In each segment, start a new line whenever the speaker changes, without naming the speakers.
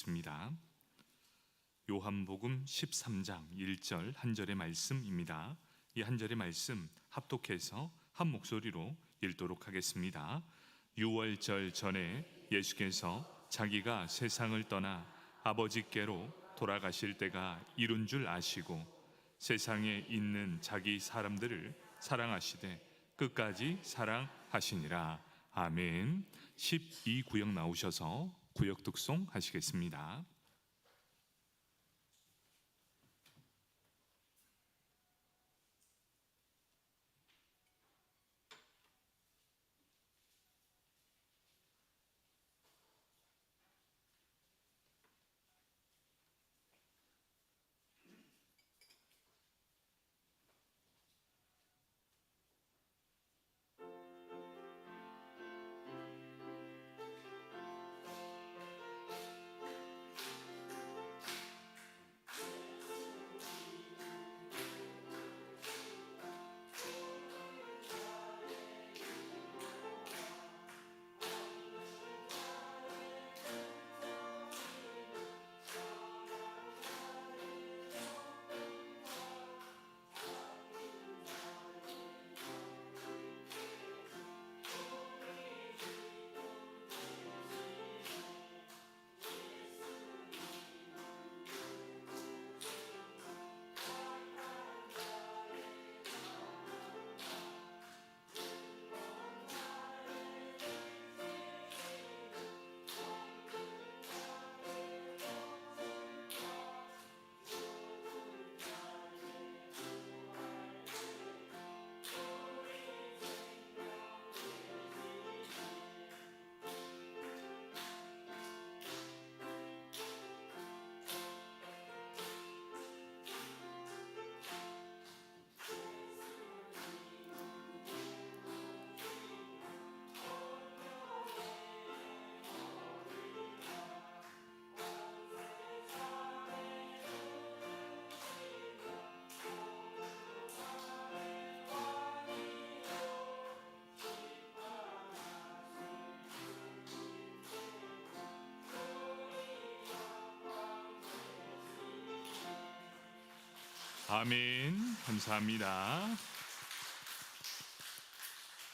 있습니다. 요한복음 13장 1절 한 절의 말씀입니다. 이 한 절의 말씀 합독해서 한 목소리로 읽도록 하겠습니다. 유월절 전에 예수께서 자기가 세상을 떠나 아버지께로 돌아가실 때가 이룬 줄 아시고 세상에 있는 자기 사람들을 사랑하시되 끝까지 사랑하시니라. 아멘. 12구역 나오셔서 구역 독송 하시겠습니다. 아멘. 감사합니다.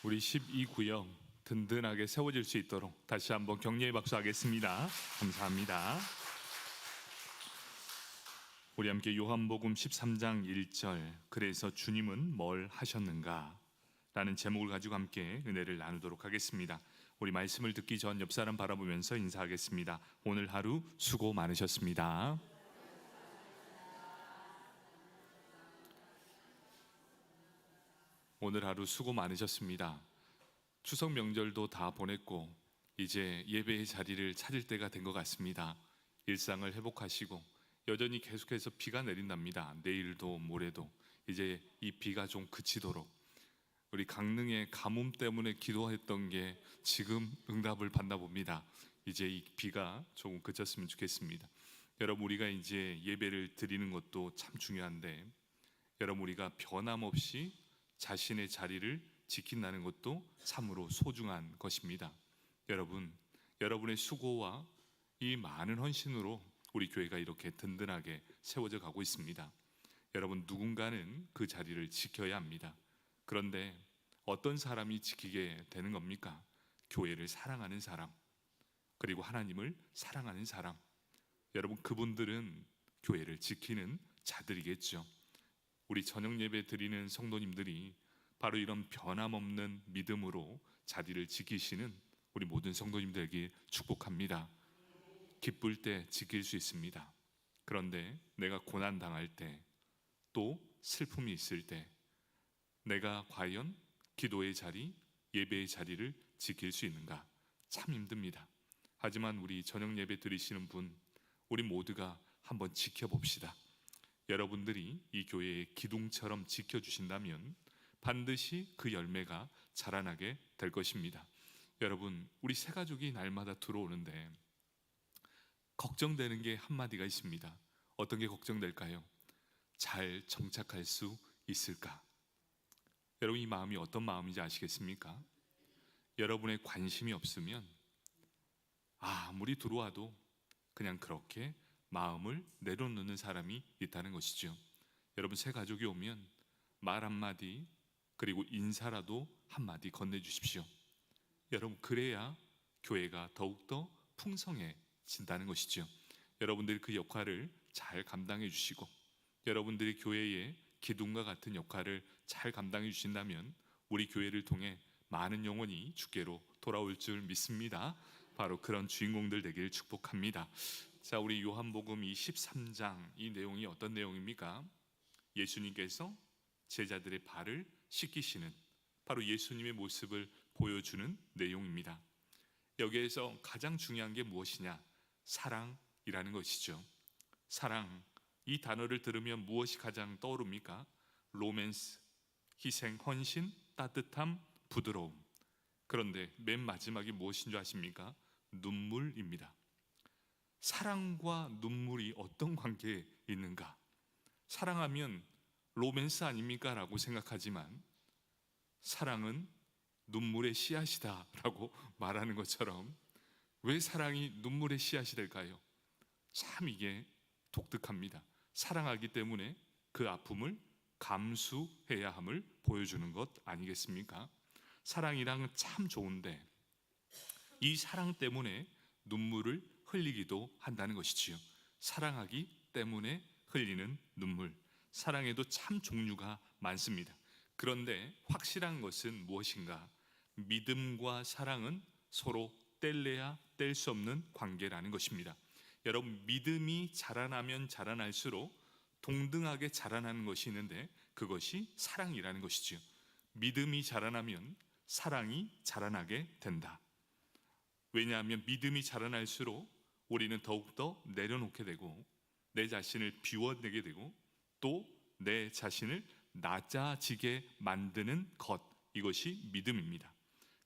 우리 12구역 든든하게 세워질 수 있도록 다시 한번 격려의 박수 하겠습니다. 감사합니다. 우리 함께 요한복음 13장 1절 그래서 주님은 뭘 하셨는가? 라는 제목을 가지고 함께 은혜를 나누도록 하겠습니다. 우리 말씀을 듣기 전 옆 사람 바라보면서 인사하겠습니다. 오늘 하루 수고 많으셨습니다. 오늘 하루 수고 많으셨습니다. 추석 명절도 다 보냈고 이제 예배의 자리를 찾을 때가 된 것 같습니다. 일상을 회복하시고 여전히 계속해서 비가 내린답니다. 내일도 모레도 이제 이 비가 좀 그치도록 우리 강릉의 가뭄 때문에 기도했던 게 지금 응답을 받나 봅니다. 이제 이 비가 조금 그쳤으면 좋겠습니다. 여러분, 우리가 이제 예배를 드리는 것도 참 중요한데 여러분, 우리가 변함없이 자신의 자리를 지킨다는 것도 참으로 소중한 것입니다. 여러분, 여러분의 수고와 이 많은 헌신으로 우리 교회가 이렇게 든든하게 세워져 가고 있습니다. 여러분, 누군가는 그 자리를 지켜야 합니다. 그런데 어떤 사람이 지키게 되는 겁니까? 교회를 사랑하는 사람, 그리고 하나님을 사랑하는 사람. 여러분, 그분들은 교회를 지키는 자들이겠죠. 우리 저녁 예배 드리는 성도님들이 바로 이런 변함없는 믿음으로 자리를 지키시는 우리 모든 성도님들에게 축복합니다. 기쁠 때 지킬 수 있습니다. 그런데 내가 고난 당할 때, 또 슬픔이 있을 때 내가 과연 기도의 자리, 예배의 자리를 지킬 수 있는가? 참 힘듭니다. 하지만 우리 저녁 예배 드리시는 분, 우리 모두가 한번 지켜봅시다. 여러분들이 이 교회의 기둥처럼 지켜주신다면 반드시 그 열매가 자라나게 될 것입니다. 여러분, 우리 새 가족이 날마다 들어오는데 걱정되는 게 한마디가 있습니다. 어떤 게 걱정될까요? 잘 정착할 수 있을까? 여러분, 이 마음이 어떤 마음인지 아시겠습니까? 여러분의 관심이 없으면 아무리 들어와도 그냥 그렇게 마음을 내려놓는 사람이 있다는 것이죠. 여러분, 새 가족이 오면 말 한마디, 그리고 인사라도 한마디 건네주십시오. 여러분, 그래야 교회가 더욱더 풍성해진다는 것이죠. 여러분들이 그 역할을 잘 감당해 주시고, 여러분들이 교회의 기둥과 같은 역할을 잘 감당해 주신다면 우리 교회를 통해 많은 영혼이 주께로 돌아올 줄 믿습니다. 바로 그런 주인공들 되길 축복합니다. 자, 우리 요한복음 23장, 이 내용이 어떤 내용입니까? 예수님께서 제자들의 발을 씻기시는, 바로 예수님의 모습을 보여주는 내용입니다. 여기에서 가장 중요한 게 무엇이냐? 사랑이라는 것이죠. 사랑, 이 단어를 들으면 무엇이 가장 떠오릅니까? 로맨스, 희생, 헌신, 따뜻함, 부드러움. 그런데 맨 마지막이 무엇인 줄 아십니까? 눈물입니다. 사랑과 눈물이 어떤 관계에 있는가? 사랑하면 로맨스 아닙니까? 라고 생각하지만 사랑은 눈물의 씨앗이다 라고 말하는 것처럼, 왜 사랑이 눈물의 씨앗이 될까요? 참 이게 독특합니다. 사랑하기 때문에 그 아픔을 감수해야 함을 보여주는 것 아니겠습니까? 사랑이란 참 좋은데 이 사랑 때문에 눈물을 흘리기도 한다는 것이지요. 사랑하기 때문에 흘리는 눈물, 사랑에도 참 종류가 많습니다. 그런데 확실한 것은 무엇인가? 믿음과 사랑은 서로 뗄래야 뗄 수 없는 관계라는 것입니다. 여러분, 믿음이 자라나면 자라날수록 동등하게 자라나는 것이 있는데 그것이 사랑이라는 것이지요. 믿음이 자라나면 사랑이 자라나게 된다. 왜냐하면 믿음이 자라날수록 우리는 더욱더 내려놓게 되고 내 자신을 비워내게 되고 또 내 자신을 낮아지게 만드는 것, 이것이 믿음입니다.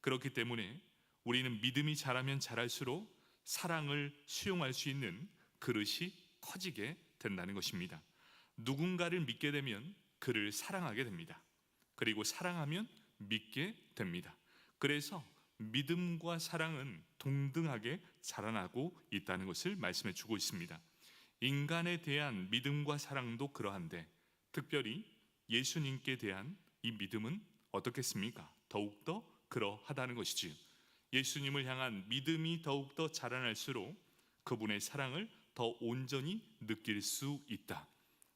그렇기 때문에 우리는 믿음이 자라면 자랄수록 사랑을 수용할 수 있는 그릇이 커지게 된다는 것입니다. 누군가를 믿게 되면 그를 사랑하게 됩니다. 그리고 사랑하면 믿게 됩니다. 그래서 믿음과 사랑은 동등하게 자라나고 있다는 것을 말씀해 주고 있습니다. 인간에 대한 믿음과 사랑도 그러한데 특별히 예수님께 대한 이 믿음은 어떻겠습니까? 더욱더 그러하다는 것이지요. 예수님을 향한 믿음이 더욱더 자라날수록 그분의 사랑을 더 온전히 느낄 수 있다.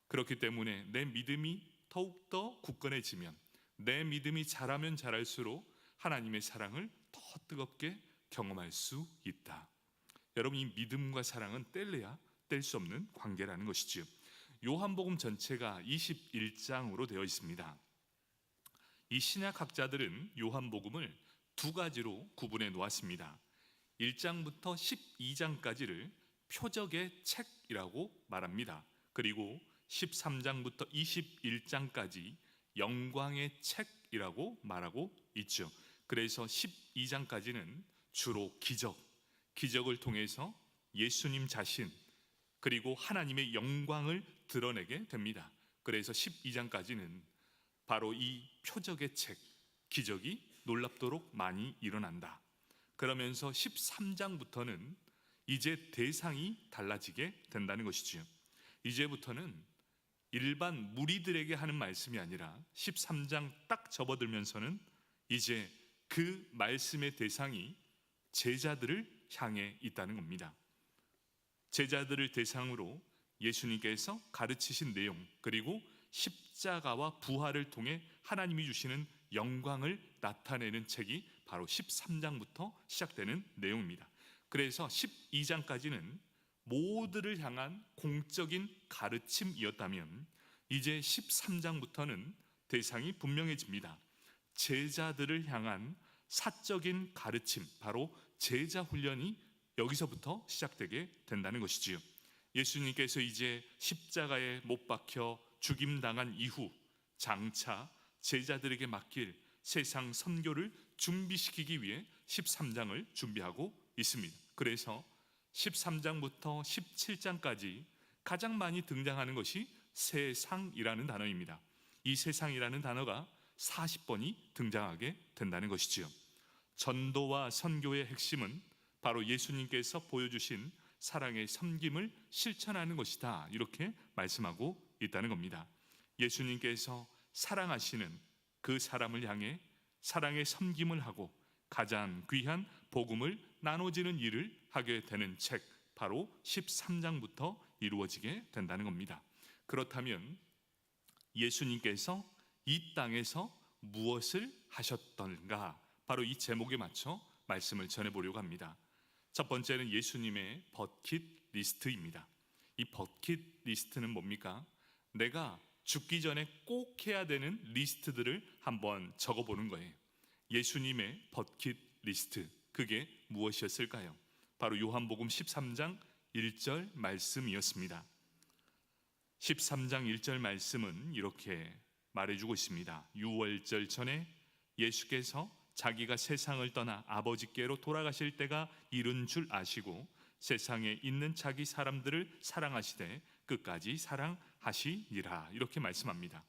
그렇기 때문에 내 믿음이 더욱더 굳건해지면, 내 믿음이 자라면 자랄수록 하나님의 사랑을 더 뜨겁게 경험할 수 있다. 여러분, 이 믿음과 사랑은 뗄래야 뗄 수 없는 관계라는 것이지요. 요한복음 전체가 21장으로 되어 있습니다. 이 신약학자들은 요한복음을 두 가지로 구분해 놓았습니다. 1장부터 12장까지를 표적의 책이라고 말합니다. 그리고 13장부터 21장까지 영광의 책이라고 말하고 있죠. 그래서 12장까지는 주로 기적을 통해서 예수님 자신 그리고 하나님의 영광을 드러내게 됩니다. 그래서 12장까지는 바로 이 표적의 책, 기적이 놀랍도록 많이 일어난다. 그러면서 13장부터는 이제 대상이 달라지게 된다는 것이지요. 이제부터는 일반 무리들에게 하는 말씀이 아니라 13장 딱 접어들면서는 이제 그 말씀의 대상이 제자들을 향해 있다는 겁니다. 제자들을 대상으로 예수님께서 가르치신 내용, 그리고 십자가와 부활을 통해 하나님이 주시는 영광을 나타내는 책이 바로 13장부터 시작되는 내용입니다. 그래서 12장까지는 모두를 향한 공적인 가르침이었다면 이제 13장부터는 대상이 분명해집니다. 제자들을 향한 사적인 가르침, 바로 제자 훈련이 여기서부터 시작되게 된다는 것이지요. 예수님께서 이제 십자가에 못 박혀 죽임당한 이후 장차 제자들에게 맡길 세상 선교를 준비시키기 위해 13장을 준비하고 있습니다. 그래서 13장부터 17장까지 가장 많이 등장하는 것이 세상이라는 단어입니다. 이 세상이라는 단어가 40번이 등장하게 된다는 것이지요. 전도와 선교의 핵심은 바로 예수님께서 보여주신 사랑의 섬김을 실천하는 것이다. 이렇게 말씀하고 있다는 겁니다. 예수님께서 사랑하시는 그 사람을 향해 사랑의 섬김을 하고 가장 귀한 복음을 나눠지는 일을 하게 되는 책, 바로 13장부터 이루어지게 된다는 겁니다. 그렇다면 예수님께서 이 땅에서 무엇을 하셨던가, 바로 이 제목에 맞춰 말씀을 전해보려고 합니다. 첫 번째는 예수님의 버킷리스트입니다. 이 버킷리스트는 뭡니까? 내가 죽기 전에 꼭 해야 되는 리스트들을 한번 적어보는 거예요. 예수님의 버킷리스트, 그게 무엇이었을까요? 바로 요한복음 13장 1절 말씀이었습니다. 13장 1절 말씀은 이렇게 말해주고 있습니다. 유월절 전에 예수께서 자기가 세상을 떠나 아버지께로 돌아가실 때가 이른 줄 아시고 세상에 있는 자기 사람들을 사랑하시되 끝까지 사랑하시니라, 이렇게 말씀합니다.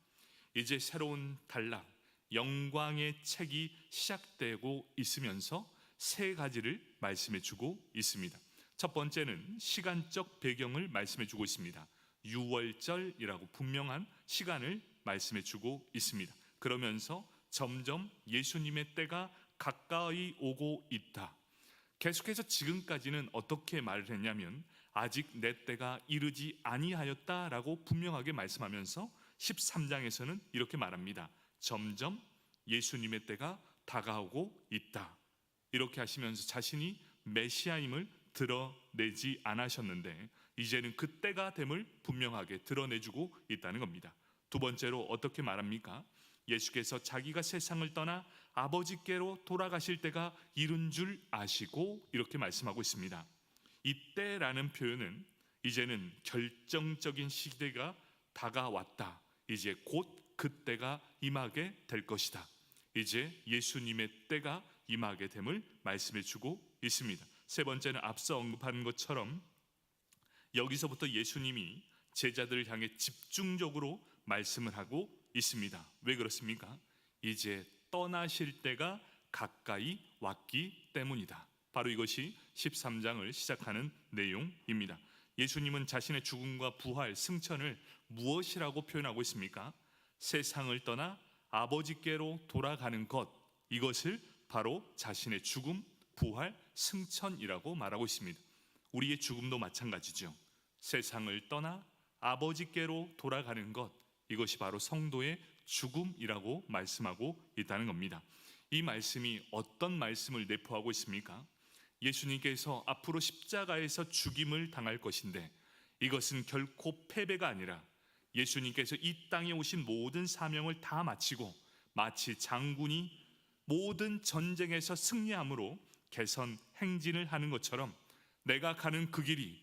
이제 새로운 단락, 영광의 책이 시작되고 있으면서 세 가지를 말씀해 주고 있습니다. 첫 번째는 시간적 배경을 말씀해 주고 있습니다. 유월절이라고 분명한 시간을 말씀해 주고 있습니다. 그러면서 점점 예수님의 때가 가까이 오고 있다. 계속해서 지금까지는 어떻게 말을 했냐면 아직 내 때가 이르지 아니하였다라고 분명하게 말씀하면서 13장에서는 이렇게 말합니다. 점점 예수님의 때가 다가오고 있다. 이렇게 하시면서 자신이 메시아임을 드러내지 않으셨는데 이제는 그 때가 됨을 분명하게 드러내주고 있다는 겁니다. 두 번째로 어떻게 말합니까? 예수께서 자기가 세상을 떠나 아버지께로 돌아가실 때가 이른 줄 아시고 이렇게 말씀하고 있습니다. 이때라는 표현은 이제는 결정적인 시대가 다가왔다. 이제 곧 그 때가 임하게 될 것이다. 이제 예수님의 때가 임하게 됨을 말씀해 주고 있습니다. 세 번째는 앞서 언급한 것처럼 여기서부터 예수님이 제자들을 향해 집중적으로 말씀을 하고 있습니다. 왜 그렇습니까? 이제 떠나실 때가 가까이 왔기 때문이다. 바로 이것이 13장을 시작하는 내용입니다. 예수님은 자신의 죽음과 부활, 승천을 무엇이라고 표현하고 있습니까? 세상을 떠나 아버지께로 돌아가는 것, 이것을 바로 자신의 죽음, 부활, 승천이라고 말하고 있습니다. 우리의 죽음도 마찬가지죠. 세상을 떠나 아버지께로 돌아가는 것, 이것이 바로 성도의 죽음이라고 말씀하고 있다는 겁니다. 이 말씀이 어떤 말씀을 내포하고 있습니까? 예수님께서 앞으로 십자가에서 죽임을 당할 것인데 이것은 결코 패배가 아니라 예수님께서 이 땅에 오신 모든 사명을 다 마치고 마치 장군이 모든 전쟁에서 승리함으로 개선 행진을 하는 것처럼 내가 가는 그 길이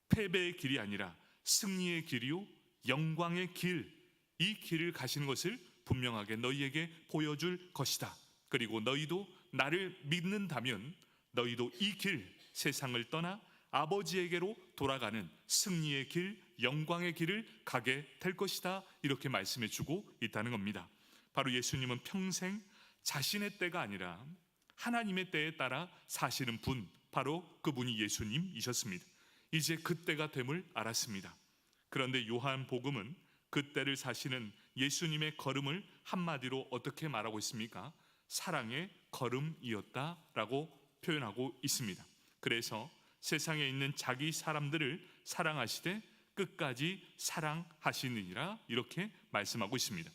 패배의 길이 아니라 승리의 길이요 영광의 길, 이 길을 가시는 것을 분명하게 너희에게 보여줄 것이다. 그리고 너희도 나를 믿는다면 너희도 이 길, 세상을 떠나 아버지에게로 돌아가는 승리의 길, 영광의 길을 가게 될 것이다. 이렇게 말씀해 주고 있다는 겁니다. 바로 예수님은 평생 자신의 때가 아니라 하나님의 때에 따라 사시는 분, 바로 그분이 예수님이셨습니다. 이제 그 때가 됨을 알았습니다. 그런데 요한복음은 그 때를 사시는 예수님의 걸음을 한마디로 어떻게 말하고 있습니까? 사랑의 걸음이었다라고 표현하고 있습니다. 그래서 세상에 있는 자기 사람들을 사랑하시되 끝까지 사랑하시느니라, 이렇게 말씀하고 있습니다.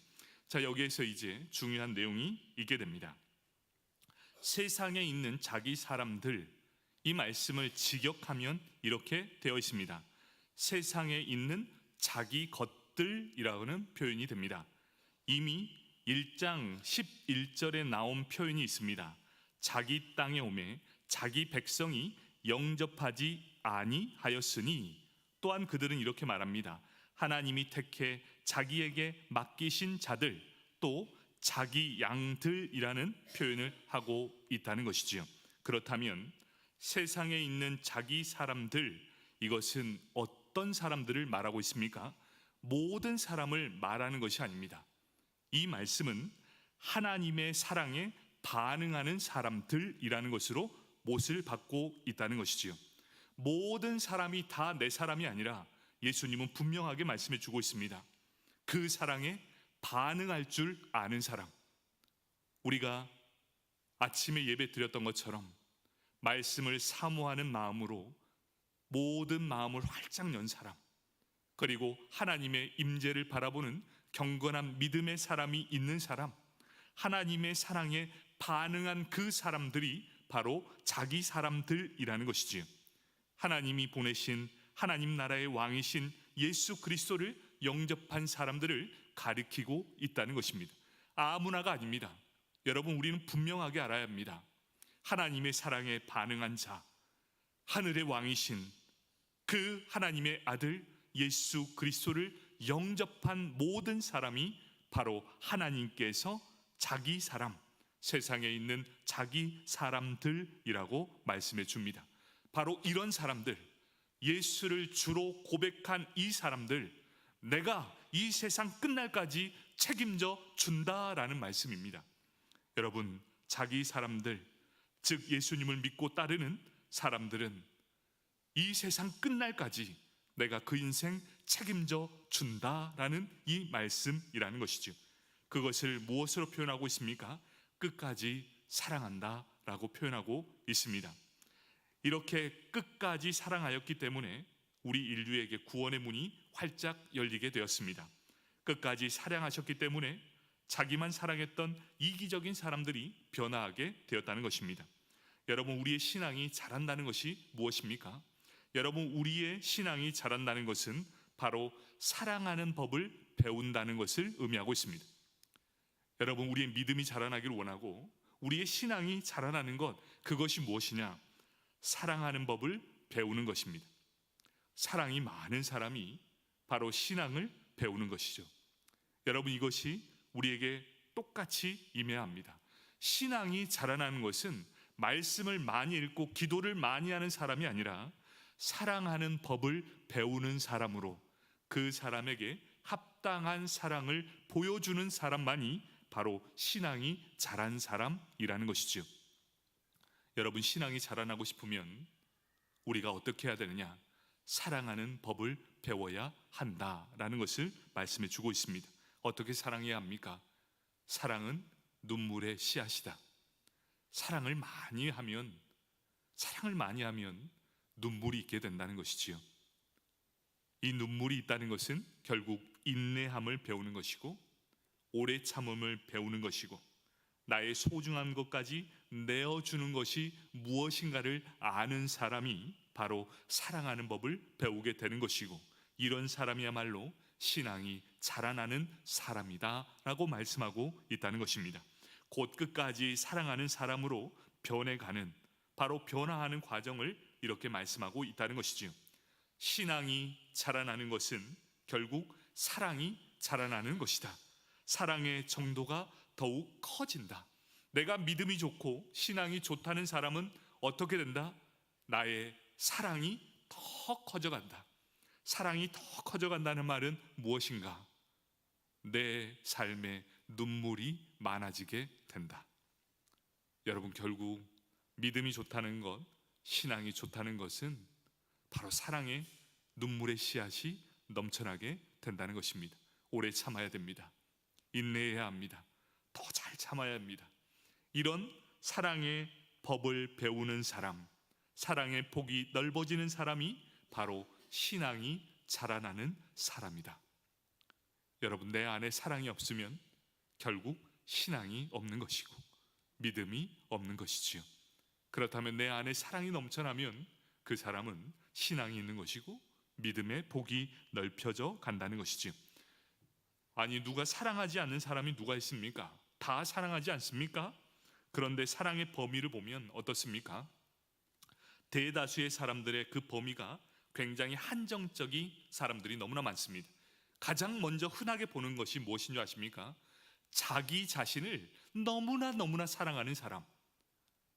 자, 여기에서 이제 중요한 내용이 있게 됩니다. 세상에 있는 자기 사람들, 이 말씀을 직역하면 이렇게 되어 있습니다. 세상에 있는 자기 것들이라는 표현이 됩니다. 이미 1장 11절에 나온 표현이 있습니다. 자기 땅에 오매 자기 백성이 영접하지 아니하였으니, 또한 그들은 이렇게 말합니다. 하나님이 택해 자기에게 맡기신 자들, 또 자기 양들이라는 표현을 하고 있다는 것이지요. 그렇다면 세상에 있는 자기 사람들, 이것은 어떤 사람들을 말하고 있습니까? 모든 사람을 말하는 것이 아닙니다. 이 말씀은 하나님의 사랑에 반응하는 사람들이라는 것으로 못을 받고 있다는 것이지요. 모든 사람이 다 내 사람이 아니라 예수님은 분명하게 말씀해 주고 있습니다. 그 사랑에 반응할 줄 아는 사람. 우리가 아침에 예배 드렸던 것처럼 말씀을 사모하는 마음으로 모든 마음을 활짝 연 사람, 그리고 하나님의 임재를 바라보는 경건한 믿음의 사람이 있는 사람, 하나님의 사랑에 반응한 그 사람들이 바로 자기 사람들이라는 것이지요. 하나님이 보내신 하나님 나라의 왕이신 예수 그리스도를 영접한 사람들을 가리키고 있다는 것입니다. 아무나가 아닙니다. 여러분, 우리는 분명하게 알아야 합니다. 하나님의 사랑에 반응한 자, 하늘의 왕이신 그 하나님의 아들 예수 그리스도를 영접한 모든 사람이 바로 하나님께서 자기 사람, 세상에 있는 자기 사람들이라고 말씀해 줍니다. 바로 이런 사람들, 예수를 주로 고백한 이 사람들, 내가 이 세상 끝날까지 책임져 준다라는 말씀입니다. 여러분, 자기 사람들, 즉 예수님을 믿고 따르는 사람들은 이 세상 끝날까지 내가 그 인생 책임져 준다라는 이 말씀이라는 것이죠. 그것을 무엇으로 표현하고 있습니까? 끝까지 사랑한다라고 표현하고 있습니다. 이렇게 끝까지 사랑하였기 때문에 우리 인류에게 구원의 문이 활짝 열리게 되었습니다. 끝까지 사랑하셨기 때문에 자기만 사랑했던 이기적인 사람들이 변화하게 되었다는 것입니다. 여러분, 우리의 신앙이 자란다는 것이 무엇입니까? 여러분, 우리의 신앙이 자란다는 것은 바로 사랑하는 법을 배운다는 것을 의미하고 있습니다. 여러분, 우리의 믿음이 자라나기를 원하고 우리의 신앙이 자라나는 것, 그것이 무엇이냐? 사랑하는 법을 배우는 것입니다. 사랑이 많은 사람이 바로 신앙을 배우는 것이죠. 여러분, 이것이 우리에게 똑같이 임해야 합니다. 신앙이 자라나는 것은 말씀을 많이 읽고 기도를 많이 하는 사람이 아니라 사랑하는 법을 배우는 사람으로, 그 사람에게 합당한 사랑을 보여주는 사람만이 바로 신앙이 자란 사람이라는 것이죠. 여러분, 신앙이 자라나고 싶으면 우리가 어떻게 해야 되느냐? 사랑하는 법을 배워야 한다라는 것을 말씀해 주고 있습니다. 어떻게 사랑해야 합니까? 사랑은 눈물의 씨앗이다. 사랑을 많이 하면 눈물이 있게 된다는 것이지요. 이 눈물이 있다는 것은 결국 인내함을 배우는 것이고, 오래 참음을 배우는 것이고, 나의 소중한 것까지 내어주는 것이 무엇인가를 아는 사람이 바로 사랑하는 법을 배우게 되는 것이고, 이런 사람이야말로 신앙이 자라나는 사람이다 라고 말씀하고 있다는 것입니다. 곧 끝까지 사랑하는 사람으로 변해가는, 바로 변화하는 과정을 이렇게 말씀하고 있다는 것이지요. 신앙이 자라나는 것은 결국 사랑이 자라나는 것이다. 사랑의 정도가 더욱 커진다. 내가 믿음이 좋고 신앙이 좋다는 사람은 어떻게 된다? 나의 사랑이 더 커져간다. 사랑이 더 커져간다는 말은 무엇인가? 내 삶에 눈물이 많아지게 된다. 여러분, 결국 믿음이 좋다는 것, 신앙이 좋다는 것은 바로 사랑의 눈물의 씨앗이 넘쳐나게 된다는 것입니다. 오래 참아야 됩니다. 인내해야 합니다. 더 잘 참아야 합니다. 이런 사랑의 법을 배우는 사람, 사랑의 폭이 넓어지는 사람이 바로 신앙이 자라나는 사람이다. 여러분, 내 안에 사랑이 없으면 결국 신앙이 없는 것이고 믿음이 없는 것이지요. 그렇다면 내 안에 사랑이 넘쳐나면 그 사람은 신앙이 있는 것이고 믿음의 폭이 넓혀져 간다는 것이지요. 아니, 누가 사랑하지 않는 사람이 누가 있습니까? 다 사랑하지 않습니까? 그런데 사랑의 범위를 보면 어떻습니까? 대다수의 사람들의 그 범위가 굉장히 한정적인 사람들이 너무나 많습니다. 가장 먼저 흔하게 보는 것이 무엇인 줄 아십니까? 자기 자신을 너무나 사랑하는 사람.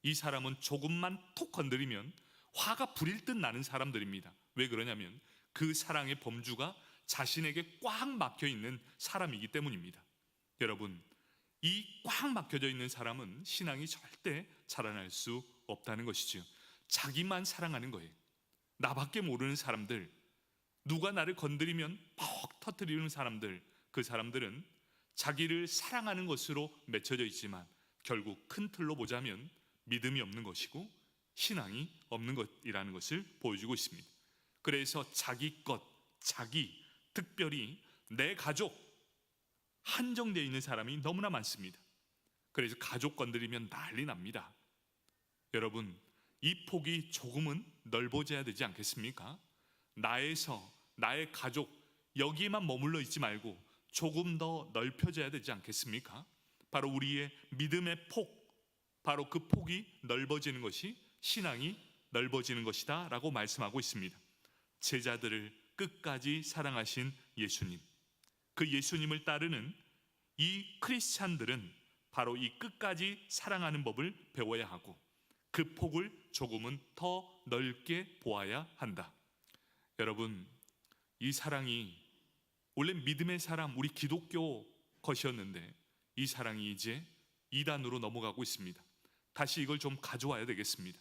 이 사람은 조금만 톡 건드리면 화가 불일 듯 나는 사람들입니다. 왜 그러냐면 그 사랑의 범주가 자신에게 꽉 막혀 있는 사람이기 때문입니다. 여러분, 이 꽉 막혀져 있는 사람은 신앙이 절대 자라날 수 없다는 것이지요. 자기만 사랑하는 거예요. 나밖에 모르는 사람들, 누가 나를 건드리면 퍽 터뜨리는 사람들, 그 사람들은 자기를 사랑하는 것으로 맺혀져 있지만 결국 큰 틀로 보자면 믿음이 없는 것이고 신앙이 없는 것이라는 것을 보여주고 있습니다. 그래서 자기 것, 자기, 특별히 내 가족, 한정되어 있는 사람이 너무나 많습니다. 그래서 가족 건드리면 난리 납니다. 여러분, 이 폭이 조금은 넓어져야 되지 않겠습니까? 나에서, 나의 가족, 여기에만 머물러 있지 말고 조금 더 넓혀져야 되지 않겠습니까? 바로 우리의 믿음의 폭, 바로 그 폭이 넓어지는 것이 신앙이 넓어지는 것이다 라고 말씀하고 있습니다. 제자들을 끝까지 사랑하신 예수님, 그 예수님을 따르는 이 크리스찬들은 바로 이 끝까지 사랑하는 법을 배워야 하고 그 폭을 조금은 더 넓게 보아야 한다. 여러분, 이 사랑이 원래 믿음의 사람, 우리 기독교 것이었는데 이 사랑이 이제 이단으로 넘어가고 있습니다. 다시 이걸 좀 가져와야 되겠습니다.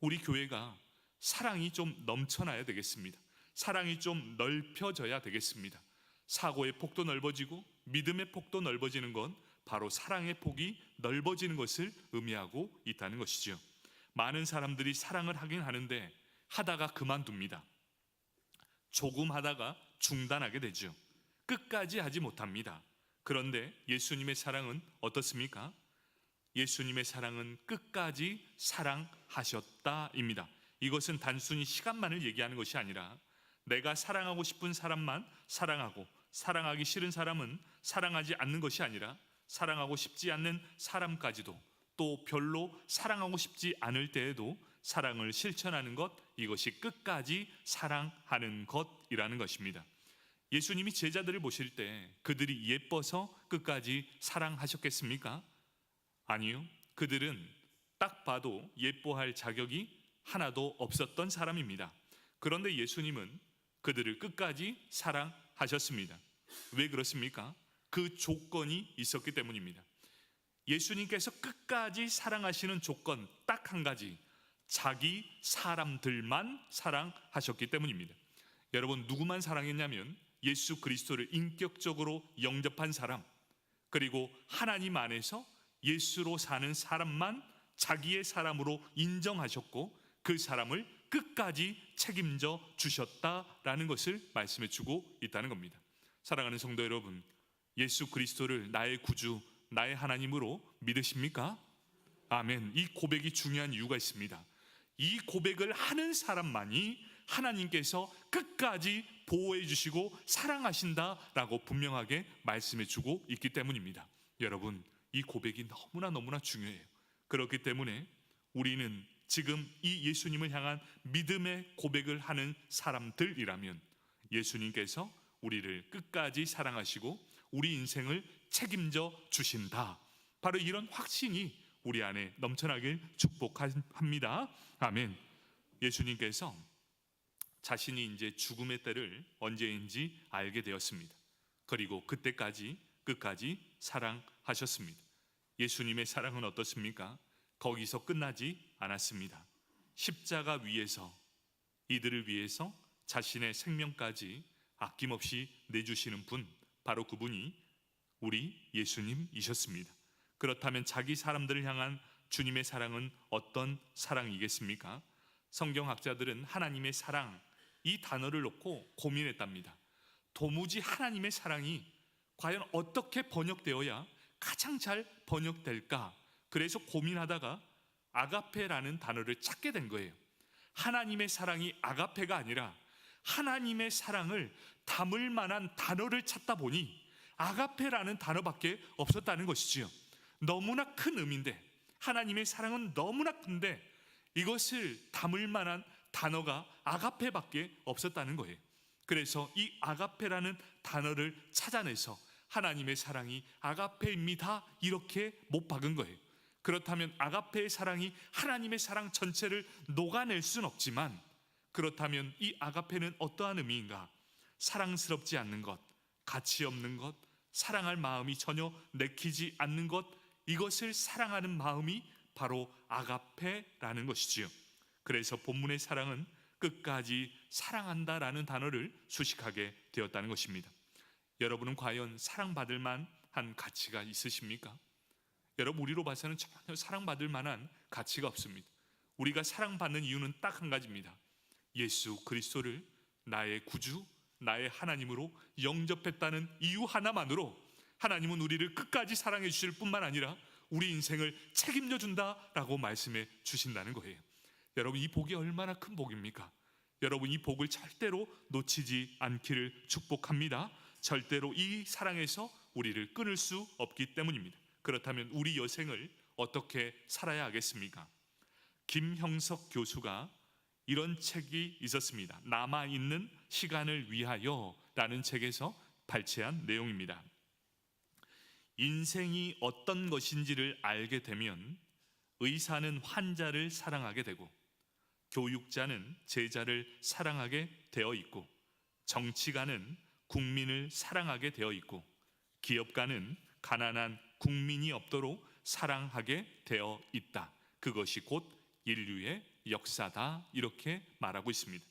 우리 교회가 사랑이 좀 넘쳐나야 되겠습니다. 사랑이 좀 넓혀져야 되겠습니다. 사고의 폭도 넓어지고 믿음의 폭도 넓어지는 건 바로 사랑의 폭이 넓어지는 것을 의미하고 있다는 것이죠. 많은 사람들이 사랑을 하긴 하는데 하다가 그만둡니다. 조금 하다가 중단하게 되죠. 끝까지 하지 못합니다. 그런데 예수님의 사랑은 어떻습니까? 예수님의 사랑은 끝까지 사랑하셨다입니다. 이것은 단순히 시간만을 얘기하는 것이 아니라 내가 사랑하고 싶은 사람만 사랑하고 사랑하기 싫은 사람은 사랑하지 않는 것이 아니라 사랑하고 싶지 않는 사람까지도 또 별로 사랑하고 싶지 않을 때에도 사랑을 실천하는 것, 이것이 끝까지 사랑하는 것이라는 것입니다. 예수님이 제자들을 보실 때 그들이 예뻐서 끝까지 사랑하셨겠습니까? 아니요. 그들은 딱 봐도 예뻐할 자격이 하나도 없었던 사람입니다. 그런데 예수님은 그들을 끝까지 사랑하셨습니다. 왜 그렇습니까? 그 조건이 있었기 때문입니다. 예수님께서 끝까지 사랑하시는 조건 딱 한 가지, 자기 사람들만 사랑하셨기 때문입니다. 여러분, 누구만 사랑했냐면 예수 그리스도를 인격적으로 영접한 사람, 그리고 하나님 안에서 예수로 사는 사람만 자기의 사람으로 인정하셨고 그 사람을 끝까지 책임져 주셨다라는 것을 말씀해 주고 있다는 겁니다. 사랑하는 성도 여러분, 예수 그리스도를 나의 구주, 나의 하나님으로 믿으십니까? 아멘. 이 고백이 중요한 이유가 있습니다. 이 고백을 하는 사람만이 하나님께서 끝까지 보호해 주시고 사랑하신다라고 분명하게 말씀해 주고 있기 때문입니다. 여러분, 이 고백이 너무나 중요해요. 그렇기 때문에 우리는 지금 이 예수님을 향한 믿음의 고백을 하는 사람들이라면 예수님께서 우리를 끝까지 사랑하시고 우리 인생을 책임져 주신다, 바로 이런 확신이 우리 안에 넘쳐나길 축복합니다. 아멘. 예수님께서 자신이 이제 죽음의 때를 언제인지 알게 되었습니다. 그리고 그때까지 끝까지 사랑하셨습니다. 예수님의 사랑은 어떻습니까? 거기서 끝나지 않았습니다. 십자가 위에서 이들을 위해서 자신의 생명까지 아낌없이 내주시는 분, 바로 그분이 우리 예수님이셨습니다. 그렇다면 자기 사람들을 향한 주님의 사랑은 어떤 사랑이겠습니까? 성경학자들은 하나님의 사랑, 이 단어를 놓고 고민했답니다. 도무지 하나님의 사랑이 과연 어떻게 번역되어야 가장 잘 번역될까? 그래서 고민하다가 아가페라는 단어를 찾게 된 거예요. 하나님의 사랑이 아가페가 아니라 하나님의 사랑을 담을 만한 단어를 찾다 보니 아가페라는 단어밖에 없었다는 것이지요. 너무나 큰 의미인데, 하나님의 사랑은 너무나 큰데 이것을 담을 만한 단어가 아가페밖에 없었다는 거예요. 그래서 이 아가페라는 단어를 찾아내서 하나님의 사랑이 아가페입니다, 이렇게 못 박은 거예요. 그렇다면 아가페의 사랑이 하나님의 사랑 전체를 녹아낼 순 없지만, 그렇다면 이 아가페는 어떠한 의미인가? 사랑스럽지 않는 것, 가치 없는 것, 사랑할 마음이 전혀 내키지 않는 것, 이것을 사랑하는 마음이 바로 아가페라는 것이지요. 그래서 본문의 사랑은 끝까지 사랑한다라는 단어를 수식하게 되었다는 것입니다. 여러분은 과연 사랑받을 만한 가치가 있으십니까? 여러분, 우리로 봐서는 전혀 사랑받을 만한 가치가 없습니다. 우리가 사랑받는 이유는 딱 한 가지입니다. 예수 그리스도를 나의 구주, 나의 하나님으로 영접했다는 이유 하나만으로 하나님은 우리를 끝까지 사랑해 주실 뿐만 아니라 우리 인생을 책임져 준다라고 말씀해 주신다는 거예요. 여러분, 이 복이 얼마나 큰 복입니까? 여러분, 이 복을 절대로 놓치지 않기를 축복합니다. 절대로 이 사랑에서 우리를 끊을 수 없기 때문입니다. 그렇다면 우리 여생을 어떻게 살아야 하겠습니까? 김형석 교수가 이런 책이 있었습니다. 남아있는 시간을 위하여 라는 책에서 발췌한 내용입니다. 인생이 어떤 것인지를 알게 되면 의사는 환자를 사랑하게 되고, 교육자는 제자를 사랑하게 되어 있고, 정치가는 국민을 사랑하게 되어 있고, 기업가는 가난한 국민이 없도록 사랑하게 되어 있다. 그것이 곧 인류의 역사다. 이렇게 말하고 있습니다.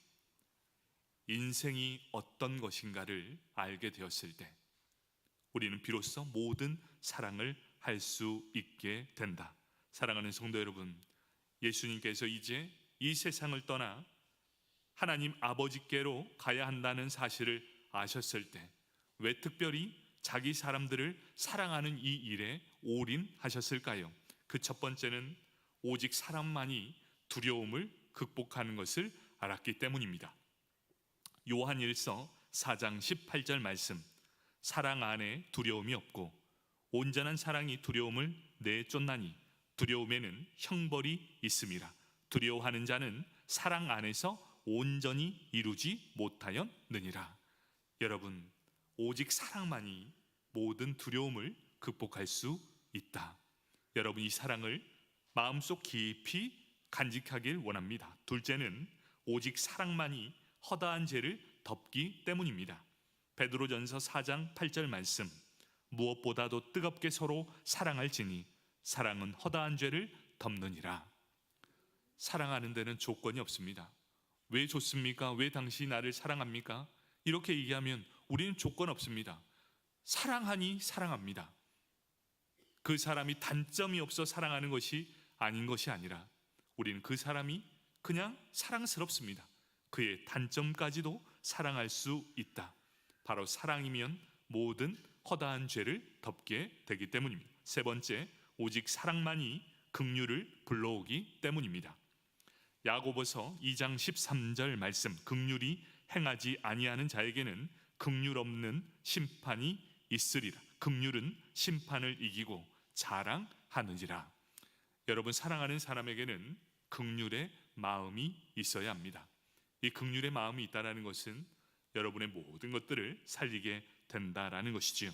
인생이 어떤 것인가를 알게 되었을 때 우리는 비로소 모든 사랑을 할 수 있게 된다. 사랑하는 성도 여러분, 예수님께서 이제 이 세상을 떠나 하나님 아버지께로 가야 한다는 사실을 아셨을 때 왜 특별히 자기 사람들을 사랑하는 이 일에 올인하셨을까요? 그 첫 번째는 오직 사랑만이 두려움을 극복하는 것을 알았기 때문입니다. 요한일서 4장 18절 말씀, 사랑 안에 두려움이 없고 온전한 사랑이 두려움을 내쫓나니 두려움에는 형벌이 있음이라. 두려워하는 자는 사랑 안에서 온전히 이루지 못하였느니라. 여러분, 오직 사랑만이 모든 두려움을 극복할 수 있다. 여러분, 이 사랑을 마음속 깊이 간직하길 원합니다. 둘째는 오직 사랑만이 허다한 죄를 덮기 때문입니다. 베드로전서 4장 8절 말씀, 무엇보다도 뜨겁게 서로 사랑할지니 사랑은 허다한 죄를 덮느니라. 사랑하는 데는 조건이 없습니다. 왜 좋습니까? 왜 당신이 나를 사랑합니까? 이렇게 얘기하면 우리는 조건 없습니다. 사랑하니 사랑합니다. 그 사람이 단점이 없어 사랑하는 것이 아닌 것이 아니라 우리는 그 사람이 그냥 사랑스럽습니다. 그의 단점까지도 사랑할 수 있다. 바로 사랑이면 모든 허다한 죄를 덮게 되기 때문입니다. 세 번째, 오직 사랑만이 긍휼을 불러오기 때문입니다. 야고보서 2장 13절 말씀, 긍휼이 행하지 아니하는 자에게는 긍휼 없는 심판이 있으리라. 긍휼은 심판을 이기고 자랑하느니라. 여러분, 사랑하는 사람에게는 긍휼의 마음이 있어야 합니다. 이 긍휼의 마음이 있다는 것은 여러분의 모든 것들을 살리게 된다라는 것이지요.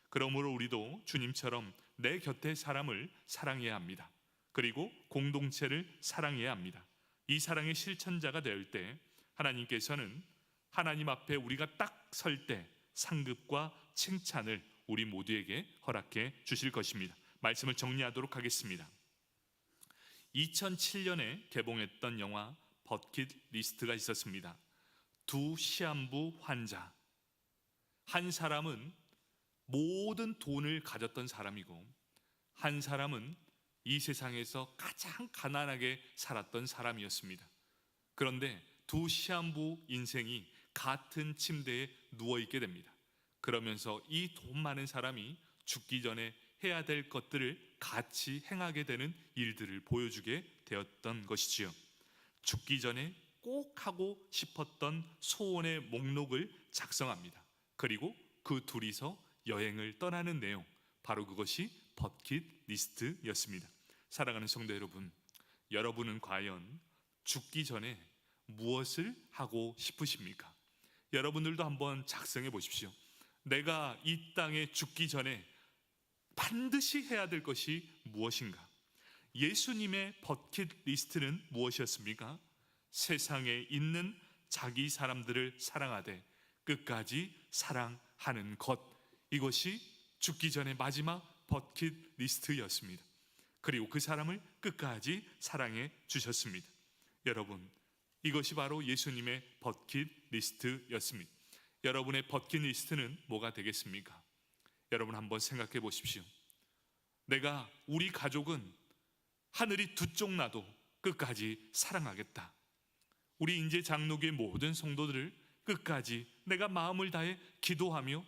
그러므로 우리도 주님처럼 내 곁의 사람을 사랑해야 합니다. 그리고 공동체를 사랑해야 합니다. 이 사랑의 실천자가 될 때 하나님께서는 하나님 앞에 우리가 딱 설 때 상급과 칭찬을 우리 모두에게 허락해 주실 것입니다. 말씀을 정리하도록 하겠습니다. 2007년에 개봉했던 영화 버킷리스트가 있었습니다. 두 시한부 환자, 한 사람은 모든 돈을 가졌던 사람이고 한 사람은 이 세상에서 가장 가난하게 살았던 사람이었습니다. 그런데 두 시한부 인생이 같은 침대에 누워있게 됩니다. 그러면서 이 돈 많은 사람이 죽기 전에 해야 될 것들을 같이 행하게 되는 일들을 보여주게 되었던 것이지요. 죽기 전에 꼭 하고 싶었던 소원의 목록을 작성합니다. 그리고 그 둘이서 여행을 떠나는 내용, 바로 그것이 버킷리스트였습니다. 사랑하는 성도 여러분, 여러분은 과연 죽기 전에 무엇을 하고 싶으십니까? 여러분들도 한번 작성해 보십시오. 내가 이 땅에 죽기 전에 반드시 해야 될 것이 무엇인가? 예수님의 버킷리스트는 무엇이었습니까? 세상에 있는 자기 사람들을 사랑하되 끝까지 사랑하는 것, 이것이 죽기 전에 마지막 버킷리스트였습니다. 그리고 그 사람을 끝까지 사랑해 주셨습니다. 여러분, 이것이 바로 예수님의 버킷리스트였습니다. 여러분의 버킷리스트는 뭐가 되겠습니까? 여러분 한번 생각해 보십시오. 우리 가족은 하늘이 두 쪽 나도 끝까지 사랑하겠다. 우리 인제 장로교의 모든 성도들을 끝까지 내가 마음을 다해 기도하며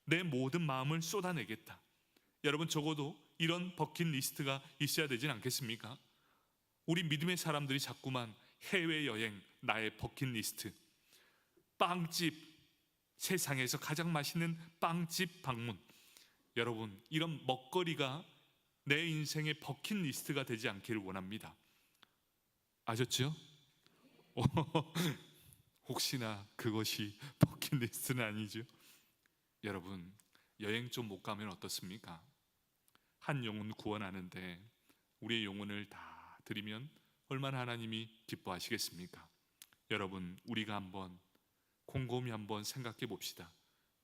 내 모든 마음을 쏟아내겠다. 여러분 적어도 이런 버킷리스트가 있어야 되진 않겠습니까? 우리 믿음의 사람들이 자꾸만 해외여행, 나의 버킷리스트, 빵집, 세상에서 가장 맛있는 빵집 방문, 여러분 이런 먹거리가 내 인생의 버킷리스트가 되지 않기를 원합니다. 아셨죠? 혹시나 그것이 버킷리스트는 아니죠? 여러분 여행 좀 못 가면 어떻습니까? 한 영혼 구원하는데 우리의 영혼을 다 드리면 얼마나 하나님이 기뻐하시겠습니까? 여러분 우리가 곰곰이 한번 생각해 봅시다.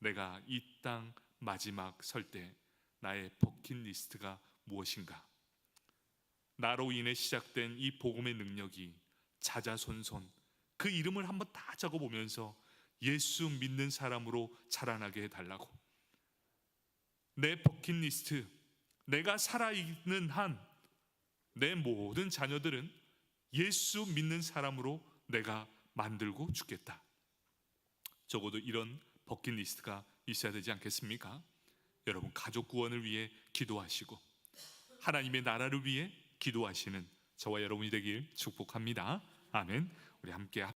내가 이 땅 마지막 설 때 나의 버킷리스트가 무엇인가? 나로 인해 시작된 이 복음의 능력이 자자손손 그 이름을 한번 다 적어보면서 예수 믿는 사람으로 자라나게 해달라고. 내 버킷리스트, 내가 살아있는 한 내 모든 자녀들은 예수 믿는 사람으로 내가 만들고 죽겠다. 적어도 이런 버킷리스트가 있어야 되지 않겠습니까? 여러분 가족 구원을 위해 기도하시고 하나님의 나라를 위해 기도하시는 저와 여러분이 되길 축복합니다. 아멘. 우리 함께